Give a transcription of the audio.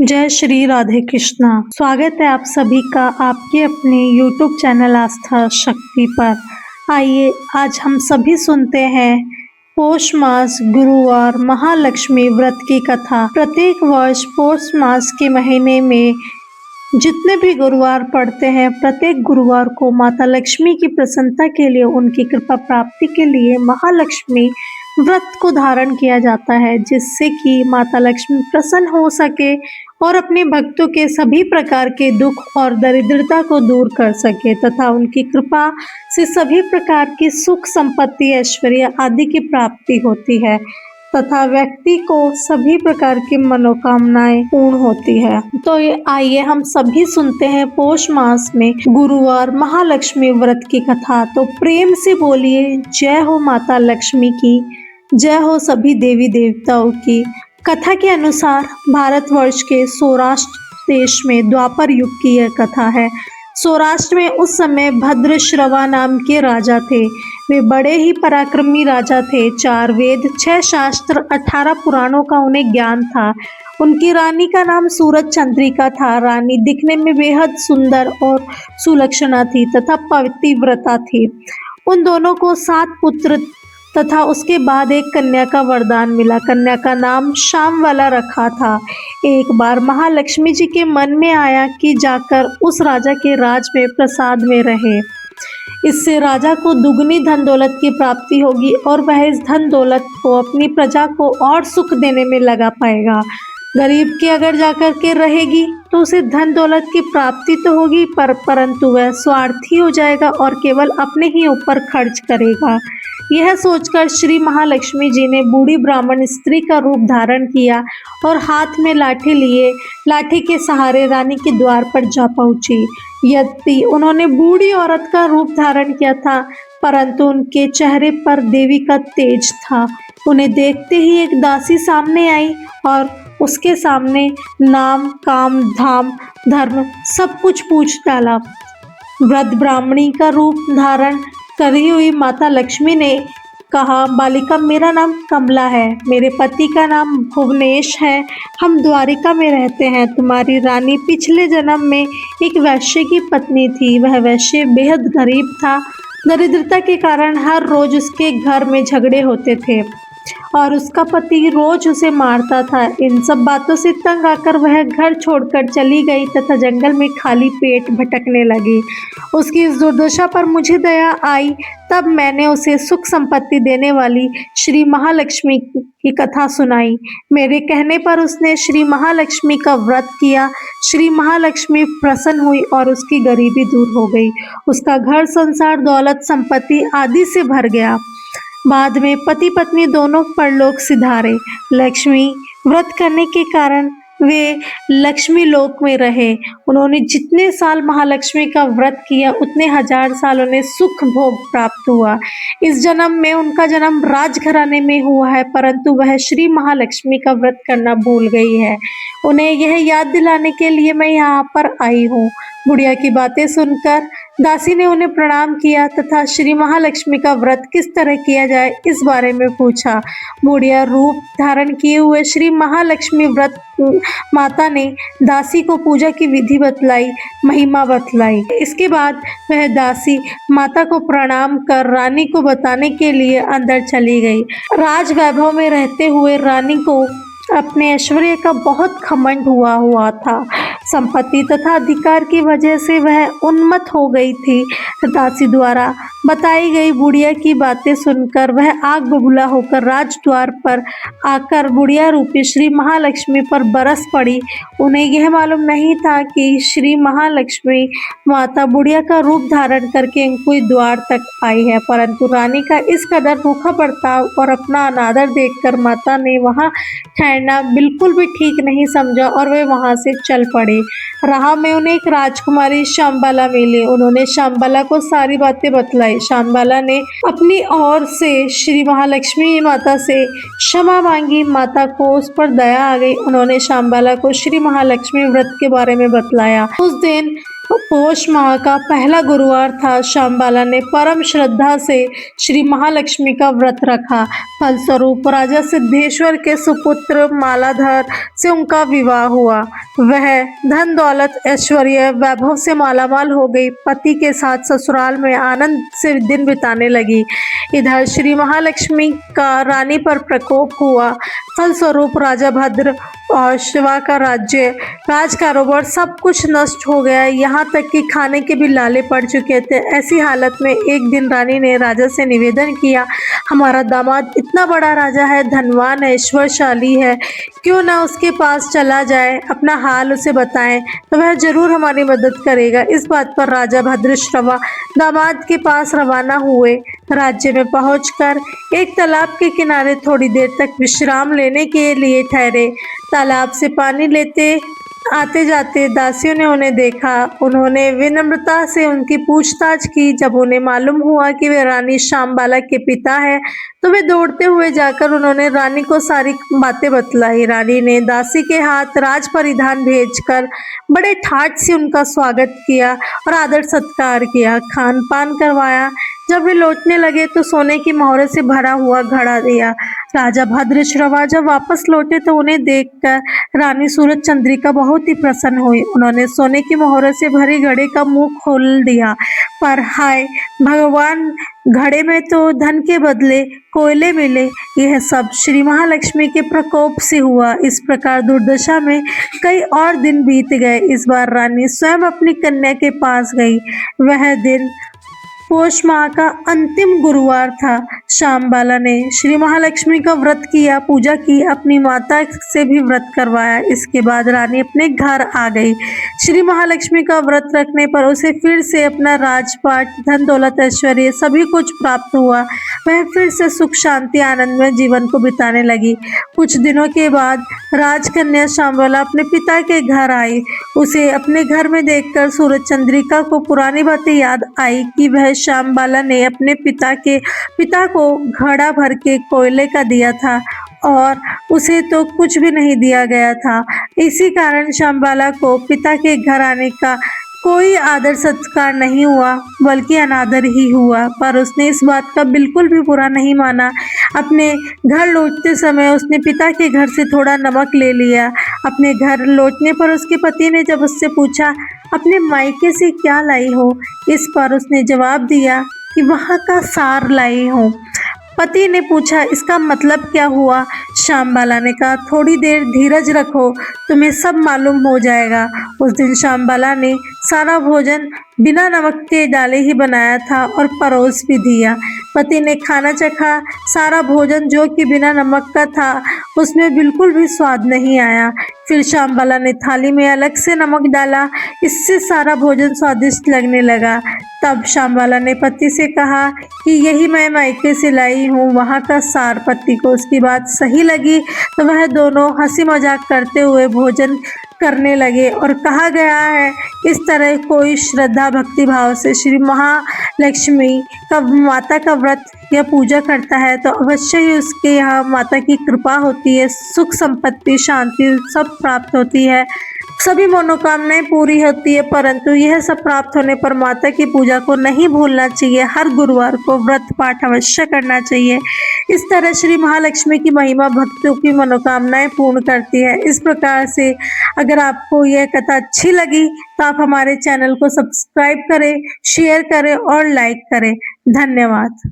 जय श्री राधे कृष्णा। स्वागत है आप सभी का आपके अपने YouTube चैनल आस्था शक्ति पर। आइए आज हम सभी सुनते हैं पौष मास गुरुवार महालक्ष्मी व्रत की कथा। प्रत्येक वर्ष पौष मास के महीने में जितने भी गुरुवार पड़ते हैं, प्रत्येक गुरुवार को माता लक्ष्मी की प्रसन्नता के लिए, उनकी कृपा प्राप्ति के लिए महालक्ष्मी व्रत को धारण किया जाता है, जिससे कि माता लक्ष्मी प्रसन्न हो सके और अपने भक्तों के सभी प्रकार के दुख और दरिद्रता को दूर कर सके तथा उनकी कृपा से सभी प्रकार की सुख संपत्ति ऐश्वर्य आदि की प्राप्ति होती है तथा व्यक्ति को सभी प्रकार की मनोकामनाएं पूर्ण होती है। तो आइए हम सभी सुनते हैं पौष मास में गुरुवार महालक्ष्मी व्रत की कथा। तो प्रेम से बोलिए जय हो माता लक्ष्मी की, जय हो सभी देवी देवताओं की। कथा के अनुसार भारतवर्ष के सौराष्ट्र देश में द्वापर युग की यह कथा है। सौराष्ट्र में उस समय भद्रश्रवा नाम के राजा थे। वे बड़े ही पराक्रमी राजा थे। 4 वेद, 6 शास्त्र, 18 पुराणों का उन्हें ज्ञान था। उनकी रानी का नाम सूरज चंद्रिका था। रानी दिखने में बेहद सुंदर और सुलक्षणा थी तथा पतिव्रता थी। उन दोनों को 7 पुत्र तथा उसके बाद एक कन्या का वरदान मिला। कन्या का नाम श्यामवाला रखा था। एक बार महालक्ष्मी जी के मन में आया कि जाकर उस राजा के राज में प्रसाद में रहे। इससे राजा को दुगनी धन दौलत की प्राप्ति होगी और वह इस धन दौलत को अपनी प्रजा को और सुख देने में लगा पाएगा। गरीब के अगर जाकर के रहेगी तो उसे धन दौलत की प्राप्ति तो होगी परंतु वह स्वार्थी हो जाएगा और केवल अपने ही ऊपर खर्च करेगा। यह सोचकर श्री महालक्ष्मी जी ने बूढ़ी ब्राह्मण स्त्री का रूप धारण किया और हाथ में लाठी लिए लाठी के सहारे रानी के द्वार पर जा पहुंची। यद्यपि उन्होंने बूढ़ी औरत का रूप धारण किया था परंतु उनके चेहरे पर देवी का तेज था। उन्हें देखते ही एक दासी सामने आई और उसके सामने नाम, काम, धाम, धर्म सब कुछ पूछ डाला। वृद्ध ब्राह्मणी का रूप धारण करी हुई माता लक्ष्मी ने कहा, बालिका मेरा नाम कमला है, मेरे पति का नाम भुवनेश है, हम द्वारिका में रहते हैं। तुम्हारी रानी पिछले जन्म में एक वैश्य की पत्नी थी। वह वैश्य बेहद गरीब था। दरिद्रता के कारण हर रोज उसके घर में झगड़े होते थे और उसका पति रोज उसे मारता था। इन सब बातों से तंग आकर वह घर छोड़कर चली गई तथा जंगल में खाली पेट भटकने लगी। उसकी इस दुर्दशा पर मुझे दया आई, तब मैंने उसे सुख संपत्ति देने वाली श्री महालक्ष्मी की कथा सुनाई। मेरे कहने पर उसने श्री महालक्ष्मी का व्रत किया। श्री महालक्ष्मी प्रसन्न हुई और उसकी गरीबी दूर हो गई। उसका घर संसार दौलत संपत्ति आदि से भर गया। बाद में पति पत्नी दोनों परलोक सिधारे। लक्ष्मी व्रत करने के कारण वे लक्ष्मी लोक में रहे। उन्होंने जितने साल महालक्ष्मी का व्रत किया उतने 1000 साल उन्हें सुख भोग प्राप्त हुआ। इस जन्म में उनका जन्म राजघराने में हुआ है परंतु वह श्री महालक्ष्मी का व्रत करना भूल गई है। उन्हें यह याद दिलाने के लिए मैं यहाँ पर आई हूँ। बुढ़िया की बातें सुनकर दासी ने उन्हें प्रणाम किया तथा श्री महालक्ष्मी का व्रत किस तरह किया जाए इस बारे में पूछा। बुढ़िया रूप धारण किए हुए श्री महालक्ष्मी व्रत माता ने दासी को पूजा की विधि बतलाई, महिमा बतलाई। इसके बाद वह दासी माता को प्रणाम कर रानी को बताने के लिए अंदर चली गई। राज वैभव में रहते हुए रानी को अपने ऐश्वर्य का बहुत घमंड हुआ था। संपत्ति तथा अधिकार की वजह से वह उन्मत्त हो गई थी। दासी द्वारा बताई गई बुढ़िया की बातें सुनकर वह आग बबूला होकर राजद्वार पर आकर बुढ़िया रूपी श्री महालक्ष्मी पर बरस पड़ी। उन्हें यह मालूम नहीं था कि श्री महालक्ष्मी माता बुढ़िया का रूप धारण करके कोई द्वार तक आई है, परंतु रानी का इस कदर रूखा बर्ताव और अपना अनादर देखकर माता ने वहां ठहरना बिल्कुल भी ठीक नहीं समझा और वे वहां से चल पड़े। राह में उन्हें एक राजकुमारी श्यामबाला मिली। उन्होंने श्यामबाला को सारी बातें बतलाई। श्यामबाला ने अपनी ओर से श्री महालक्ष्मी माता से क्षमा मांगी। माता को उस पर दया आ गई। उन्होंने श्यामबाला को श्री महालक्ष्मी व्रत के बारे में बतलाया। उस दिन पौष माह का पहला गुरुवार था। श्यामबाला ने परम श्रद्धा से श्री महालक्ष्मी का व्रत रखा। फलस्वरूप राजा सिद्धेश्वर के सुपुत्र मालाधर से उनका विवाह हुआ। वह धन दौलत ऐश्वर्य वैभव से मालामाल हो गई। पति के साथ ससुराल में आनंद से दिन बिताने लगी। इधर श्री महालक्ष्मी का रानी पर प्रकोप हुआ। फलस्वरूप राजा भद्र और शिवा का राज्य, राज कारोबार सब कुछ नष्ट हो गया। यहाँ तक कि खाने के भी लाले पड़ चुके थे। ऐसी हालत में एक दिन रानी ने राजा से निवेदन किया, हमारा दामाद इतना बड़ा राजा है, धनवान है, ऐश्वर्यशाली है, क्यों ना उसके पास चला जाए, अपना हाल उसे बताएं तो वह जरूर हमारी मदद करेगा। इस बात पर राजा भद्रश्रवा दामाद के पास रवाना हुए। राज्य में पहुंचकर एक तालाब के किनारे थोड़ी देर तक विश्राम लेने के लिए ठहरे। तालाब से पानी लेते आते जाते दासियों ने उन्हें देखा। उन्होंने विनम्रता से उनकी पूछताछ की। जब उन्हें मालूम हुआ कि वे रानी श्यामबाला के पिता है तो वे दौड़ते हुए जाकर उन्होंने रानी को सारी बातें बतलाई। रानी ने दासी के हाथ राज परिधान भेजकर बड़े ठाट से उनका स्वागत किया और आदर सत्कार किया, खान पान करवाया। जब वे लौटने लगे तो सोने की मोहरों से भरा हुआ घड़ा दिया। राजा भद्रश्रवा जब वापस लौटे तो उन्हें देखकर रानी सूरज चंद्रिका बहुत ही प्रसन्न हुई। उन्होंने सोने की मोहरों से भरी घड़े का मुंह खोल दिया, पर हाय भगवान, घड़े में तो धन के बदले कोयले मिले। यह सब श्री महालक्ष्मी के प्रकोप से हुआ। इस प्रकार दुर्दशा में कई और दिन बीत गए। इस बार रानी स्वयं अपनी कन्या के पास गई। वह दिन पौष माह का अंतिम गुरुवार था। श्यामबाला ने श्री महालक्ष्मी का व्रत किया, पूजा की, अपनी माता से भी व्रत करवाया। इसके बाद रानी अपने घर आ गई। श्री महालक्ष्मी का व्रत रखने पर उसे फिर से अपना राजपाट, धन दौलत, ऐश्वर्य सभी कुछ प्राप्त हुआ। वह फिर से सुख शांति आनंद में जीवन को बिताने लगी। कुछ दिनों के बाद राजकन्या श्यामबाला अपने पिता के घर आई। उसे अपने घर में देखकर सूरज चंद्रिका को पुरानी बातें याद आई कि वह श्यामबाला ने अपने पिता को घड़ा भर के कोयले का दिया था और उसे तो कुछ भी नहीं दिया गया था। इसी कारण श्यामबाला को पिता के घर आने का कोई आदर सत्कार नहीं हुआ, बल्कि अनादर ही हुआ। पर उसने इस बात का बिल्कुल भी बुरा नहीं माना। अपने घर लौटते समय उसने पिता के घर से थोड़ा नमक ले लिया। अपने घर लौटने पर उसके पति ने जब उससे पूछा, अपने मायके से क्या लाई हो, इस पर उसने जवाब दिया कि वहाँ का सार लाई हूँ। पति ने पूछा, इसका मतलब क्या हुआ? श्यामबाला ने कहा, थोड़ी देर धीरज रखो, तुम्हें सब मालूम हो जाएगा। उस दिन श्यामबाला ने सारा भोजन बिना नमक के डाले ही बनाया था और परोस भी दिया। पति ने खाना चखा। सारा भोजन जो कि बिना नमक का था, उसमें बिल्कुल भी स्वाद नहीं आया। फिर श्यामबाला ने थाली में अलग से नमक डाला। इससे सारा भोजन स्वादिष्ट लगने लगा। तब श्यामबाला ने पति से कहा कि यही मैं मायके से लाई हूँ, वहाँ का सार। पति को उसकी बात सही लगी तो वह दोनों हंसी मजाक करते हुए भोजन करने लगे। और कहा गया है, इस तरह कोई श्रद्धा भक्ति भाव से श्री महालक्ष्मी का माता का व्रत या पूजा करता है तो अवश्य ही उसके यहाँ माता की कृपा होती है, सुख संपत्ति शांति सब प्राप्त होती है, सभी मनोकामनाएं पूरी होती है। परंतु यह सब प्राप्त होने पर माता की पूजा को नहीं भूलना चाहिए। हर गुरुवार को व्रत पाठ अवश्य करना चाहिए। इस तरह श्री महालक्ष्मी की महिमा भक्तों की मनोकामनाएं पूर्ण करती है। इस प्रकार से अगर आपको यह कथा अच्छी लगी तो आप हमारे चैनल को सब्सक्राइब करें, शेयर करें और लाइक करें। धन्यवाद।